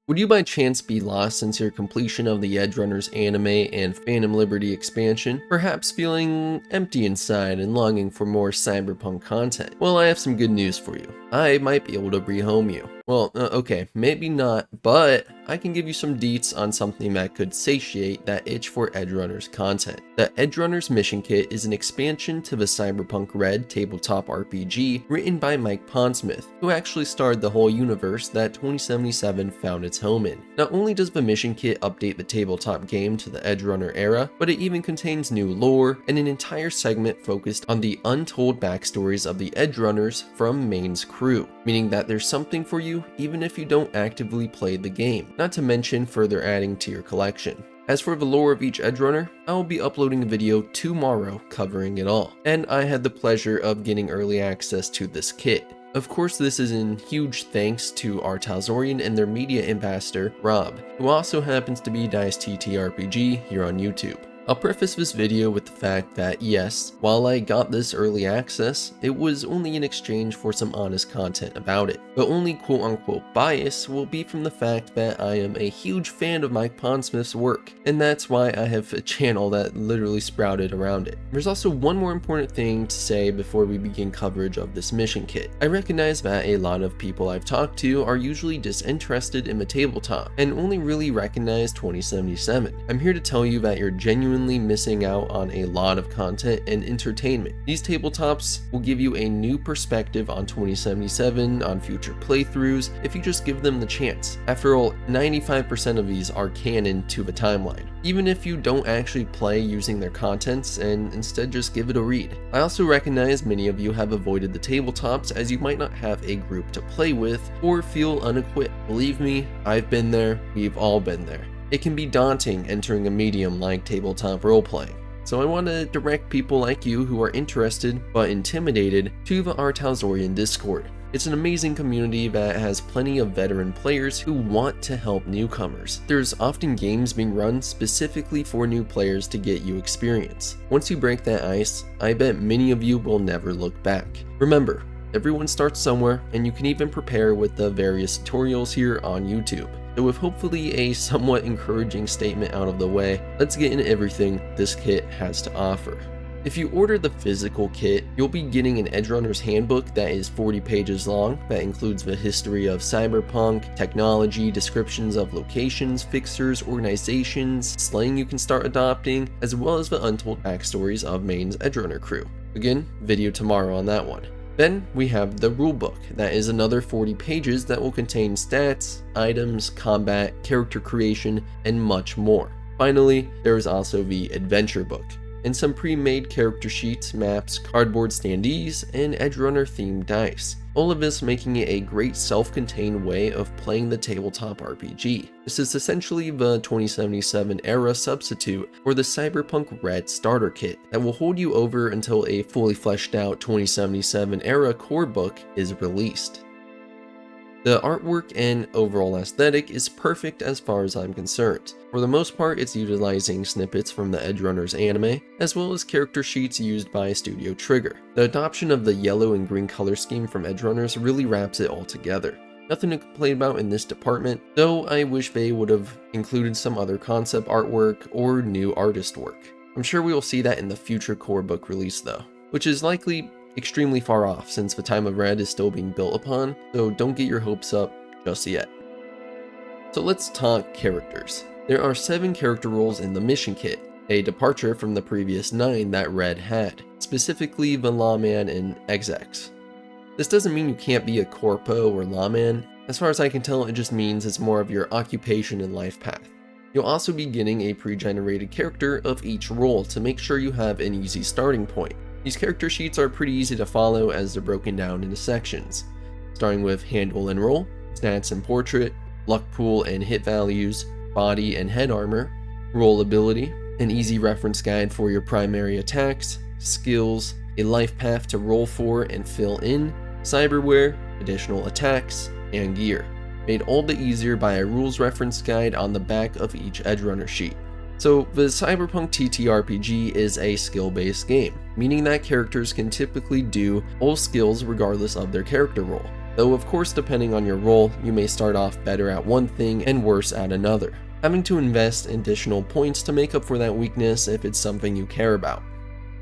Would you by chance be lost since your completion of the Edgerunners anime and Phantom Liberty expansion, perhaps feeling empty inside and longing for more Cyberpunk content? Well, I have some good news for you. I might be able to rehome you. Well, okay, maybe not, but I can give you some deets on something that could satiate that itch for Edgerunners content. The Edgerunners Mission Kit is an expansion to the Cyberpunk Red tabletop RPG written by Mike Pondsmith, who actually starred the whole universe that 2077 found its home in. Not only does the Mission Kit update the tabletop game to the Edgerunner era, but it even contains new lore and an entire segment focused on the untold backstories of the Edgerunners from Maine's crew, meaning that there's something for you even if you don't actively play the game, not to mention further adding to your collection. As for the lore of each Edgerunner, I will be uploading a video tomorrow covering it all, and I had the pleasure of getting early access to this kit. Of course, this is in huge thanks to our Talzorian and their media ambassador, Rob, who also happens to be Dice TTRPG here on YouTube. I'll preface this video with the fact that yes, while I got this early access, it was only in exchange for some honest content about it. The only quote-unquote bias will be from the fact that I am a huge fan of Mike Pondsmith's work, and that's why I have a channel that literally sprouted around it. There's also one more important thing to say before we begin coverage of this mission kit. I recognize that a lot of people I've talked to are usually disinterested in the tabletop, and only really recognize 2077. I'm here to tell you that you're genuinely missing out on a lot of content and entertainment. These tabletops will give you a new perspective on 2077 on future playthroughs if you just give them the chance. After all, 95% of these are canon to the timeline, even if you don't actually play using their contents and instead just give it a read. I also recognize many of you have avoided the tabletops as you might not have a group to play with or feel unequipped. Believe me, I've been there, we've all been there. It can be daunting entering a medium like tabletop roleplaying, so I want to direct people like you who are interested but intimidated to the Talzorian Discord. It's an amazing community that has plenty of veteran players who want to help newcomers. There's often games being run specifically for new players to get you experience. Once you break that ice, I bet many of you will never look back. Remember, everyone starts somewhere, and you can even prepare with the various tutorials here on YouTube. So with hopefully a somewhat encouraging statement out of the way, let's get into everything this kit has to offer. If you order the physical kit, you'll be getting an Edgerunner's handbook that is 40 pages long that includes the history of Cyberpunk, technology, descriptions of locations, fixers, organizations, slang you can start adopting, as well as the untold backstories of Maine's Edgerunner crew. Again, video tomorrow on that one. Then we have the rulebook, that is another 40 pages that will contain stats, items, combat, character creation, and much more. Finally, there is also the adventure book, and some pre-made character sheets, maps, cardboard standees, and Edgerunner themed dice. All of this making it a great self-contained way of playing the tabletop RPG. This is essentially the 2077 era substitute for the Cyberpunk Red starter kit that will hold you over until a fully fleshed out 2077 era core book is released. The artwork and overall aesthetic is perfect as far as I'm concerned. For the most part, it's utilizing snippets from the Edgerunners anime, as well as character sheets used by Studio Trigger. The adoption of the yellow and green color scheme from Edgerunners really wraps it all together. Nothing to complain about in this department, though I wish they would have included some other concept artwork or new artist work. I'm sure we will see that in the future core book release though, which is likely extremely far off since the time of Red is still being built upon, so don't get your hopes up just yet. So let's talk characters. There are 7 character roles in the mission kit, a departure from the previous 9 that Red had, specifically the lawman and execs. This doesn't mean you can't be a corpo or lawman. As far as I can tell, it just means it's more of your occupation and life path. You'll also be getting a pre-generated character of each role to make sure you have an easy starting point. These character sheets are pretty easy to follow as they're broken down into sections, starting with handle and roll, stats and portrait, luck pool and hit values, body and head armor, roll ability, an easy reference guide for your primary attacks, skills, a life path to roll for and fill in, cyberware, additional attacks, and gear. Made all the easier by a rules reference guide on the back of each Edgerunner sheet. So the Cyberpunk TTRPG is a skill-based game, meaning that characters can typically do all skills regardless of their character role. though of course depending on your role, you may start off better at one thing and worse at another, having to invest additional points to make up for that weakness if it's something you care about.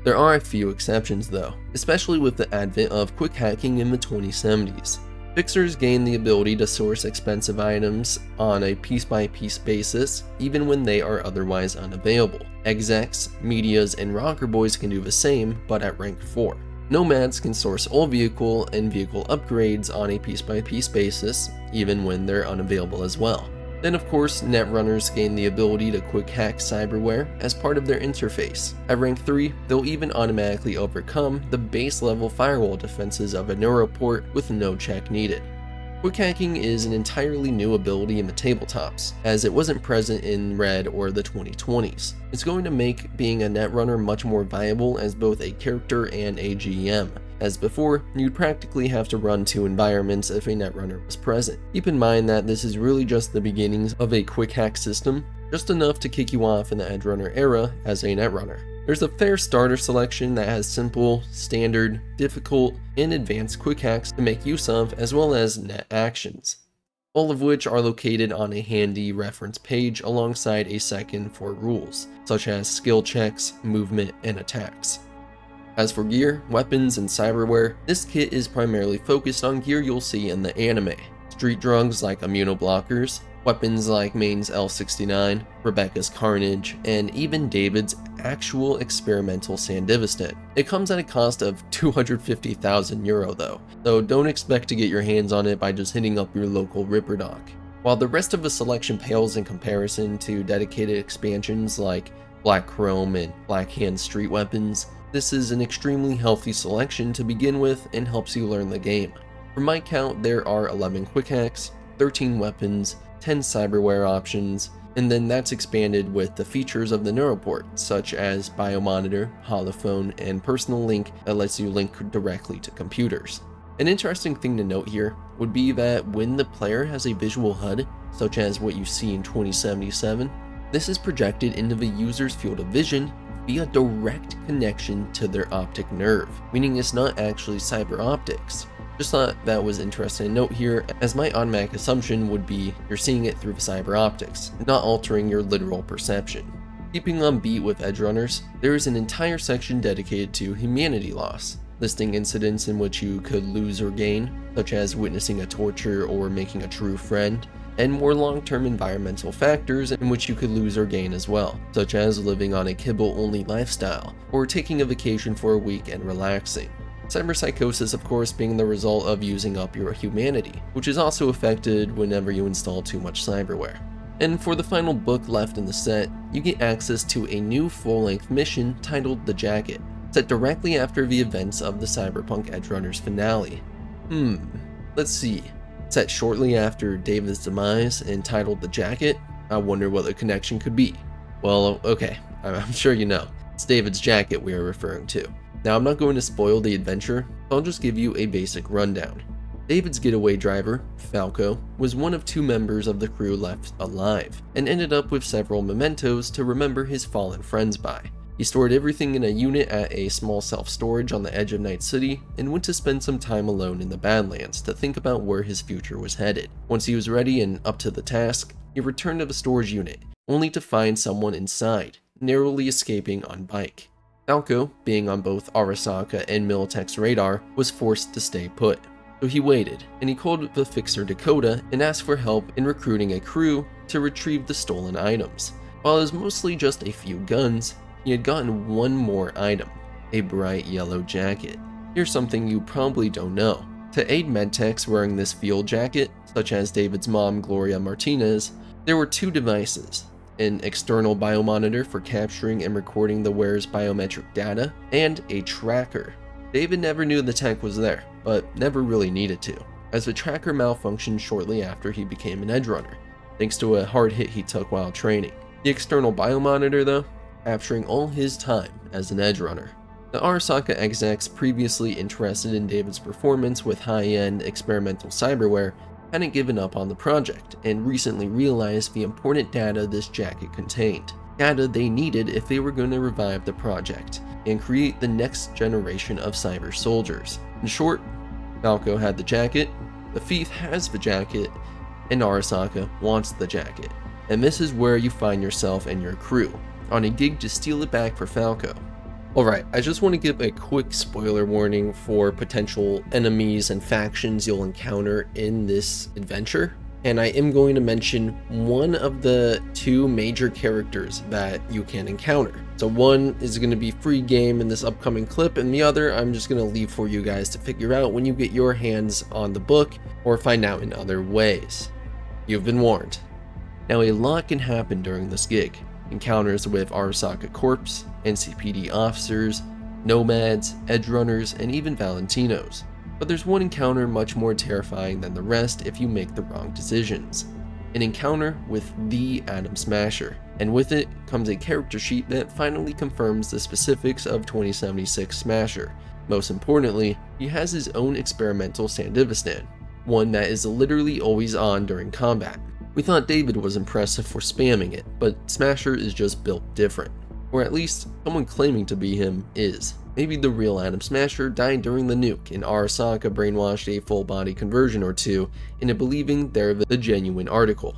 There are a few exceptions though, especially with the advent of quick hacking in the 2070s. Fixers gain the ability to source expensive items on a piece-by-piece basis, even when they are otherwise unavailable. Execs, medias, and rocker boys can do the same, but at rank 4. Nomads can source all vehicle and vehicle upgrades on a piece-by-piece basis, even when they're unavailable as well. Then of course, netrunners gain the ability to quick hack cyberware as part of their interface. At rank 3, they'll even automatically overcome the base level firewall defenses of a neuroport with no check needed. Quick hacking is an entirely new ability in the tabletops, as it wasn't present in Red or the 2020s. It's going to make being a netrunner much more viable as both a character and a GM. As before, you'd practically have to run 2 environments if a netrunner was present. Keep in mind that this is really just the beginnings of a quick hack system, just enough to kick you off in the Edgerunner era as a netrunner. There's a fair starter selection that has simple, standard, difficult, and advanced quick hacks to make use of, as well as net actions, all of which are located on a handy reference page alongside a second for rules, such as skill checks, movement, and attacks. As for gear, weapons, and cyberware, this kit is primarily focused on gear you'll see in the anime. Street drugs like immunoblockers, weapons like Maine's L69, Rebecca's Carnage, and even David's actual experimental Sandevistan. It comes at a cost of 250,000 euro though, so don't expect to get your hands on it by just hitting up your local Ripper Doc. While the rest of the selection pales in comparison to dedicated expansions like Black Chrome and Black Hand street weapons, this is an extremely healthy selection to begin with and helps you learn the game. From my count, there are 11 quick hacks, 13 weapons, 10 cyberware options, and then that's expanded with the features of the neuroport, such as biomonitor, holophone, and personal link that lets you link directly to computers. An interesting thing to note here would be that when the player has a visual HUD, such as what you see in 2077, this is projected into the user's field of vision via direct connection to their optic nerve, meaning it's not actually cyber optics. Just thought that was interesting to note here, as my automatic assumption would be you're seeing it through the cyber optics, not altering your literal perception. Keeping on beat with Edgerunners, there is an entire section dedicated to humanity loss, listing incidents in which you could lose or gain, such as witnessing a torture or making a true friend, and more long-term environmental factors in which you could lose or gain as well, such as living on a kibble-only lifestyle, or taking a vacation for a week and relaxing. Cyberpsychosis, of course, being the result of using up your humanity, which is also affected whenever you install too much cyberware. And for the final book left in the set, you get access to a new full-length mission titled The Jacket, set directly after the events of the Cyberpunk Edgerunners finale. Let's see. Set shortly after David's demise, entitled The Jacket. I wonder what the connection could be. Well, okay, I'm sure you know. It's David's jacket we are referring to. Now, I'm not going to spoil the adventure, so I'll just give you a basic rundown. David's getaway driver, Falco, was one of 2 members of the crew left alive, and ended up with several mementos to remember his fallen friends by. He stored everything in a unit at a small self-storage on the edge of Night City, and went to spend some time alone in the Badlands to think about where his future was headed. Once he was ready and up to the task, he returned to the storage unit, only to find someone inside, narrowly escaping on bike. Falco, being on both Arasaka and Militech's radar, was forced to stay put. So he waited, and he called the fixer Dakota and asked for help in recruiting a crew to retrieve the stolen items. While it was mostly just a few guns, he had gotten one more item, a bright yellow jacket. Here's something you probably don't know. To aid medtechs wearing this field jacket, such as David's mom Gloria Martinez, there were 2 devices, an external biomonitor for capturing and recording the wearer's biometric data, and a tracker. David never knew the tech was there, but never really needed to, as the tracker malfunctioned shortly after he became an Edgerunner, thanks to a hard hit he took while training. The external biomonitor, though, capturing all his time as an Edgerunner. The Arasaka execs, previously interested in David's performance with high-end experimental cyberware, hadn't given up on the project, and recently realized the important data this jacket contained. Data they needed if they were going to revive the project, and create the next generation of cyber soldiers. In short, Falco had the jacket, The thief has the jacket, and Arasaka wants the jacket. And this is where you find yourself and your crew, on a gig to steal it back for Falco. Alright, I just want to give a quick spoiler warning for potential enemies and factions you'll encounter in this adventure. And I am going to mention one of the two major characters that you can encounter. So one is going to be free game in this upcoming clip, and the other I'm just going to leave for you guys to figure out when you get your hands on the book or find out in other ways. You've been warned. Now a lot can happen during this gig. Encounters with Arasaka Corps, NCPD officers, nomads, edgerunners, and even Valentinos. But there's one encounter much more terrifying than the rest if you make the wrong decisions. An encounter with the Atom Smasher, and with it comes a character sheet that finally confirms the specifics of 2076 Smasher. Most importantly, he has his own experimental Sandivistan, one that is literally always on during combat. We thought David was impressive for spamming it, but Smasher is just built different. Or at least, someone claiming to be him is. Maybe the real Atom Smasher died during the nuke and Arasaka brainwashed a full body conversion or two into believing they're the genuine article.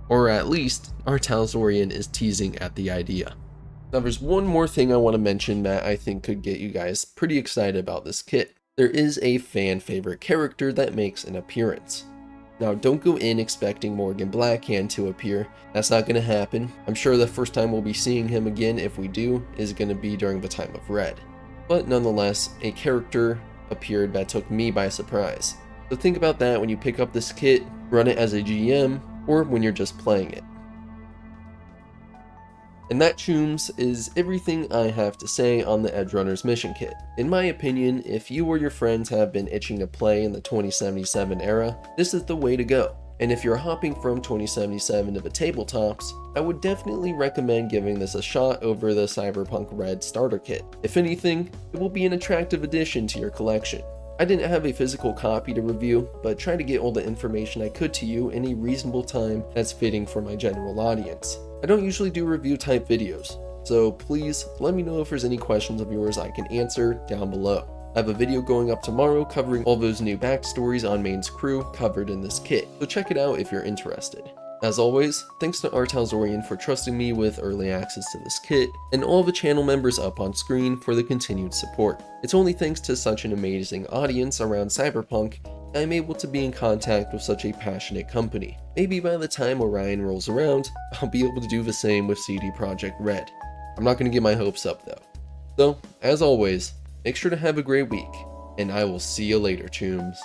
Or at least, our Talzorian is teasing at the idea. Now there's one more thing I want to mention that I think could get you guys pretty excited about this kit. There is a fan favorite character that makes an appearance. Now don't go in expecting Morgan Blackhand to appear, that's not going to happen. I'm sure the first time we'll be seeing him again, if we do, is going to be during the time of Red. But nonetheless, a character appeared that took me by surprise. So think about that when you pick up this kit, run it as a GM, or when you're just playing it. And that, chooms, is everything I have to say on the Edgerunners Mission Kit. In my opinion, if you or your friends have been itching to play in the 2077 era, this is the way to go. And if you're hopping from 2077 to the tabletops, I would definitely recommend giving this a shot over the Cyberpunk Red starter kit. If anything, it will be an attractive addition to your collection. I didn't have a physical copy to review, but tried to get all the information I could to you in a reasonable time that's fitting for my general audience. I don't usually do review type videos, so please let me know if there's any questions of yours I can answer down below. I have a video going up tomorrow covering all those new backstories on Main's crew covered in this kit, so check it out if you're interested. As always, thanks to Talzorian for trusting me with early access to this kit, and all the channel members up on screen for the continued support. It's only thanks to such an amazing audience around Cyberpunk that I'm able to be in contact with such a passionate company. Maybe by the time Orion rolls around, I'll be able to do the same with CD Projekt Red. I'm not going to get my hopes up though. So, as always, make sure to have a great week, and I will see you later, chooms.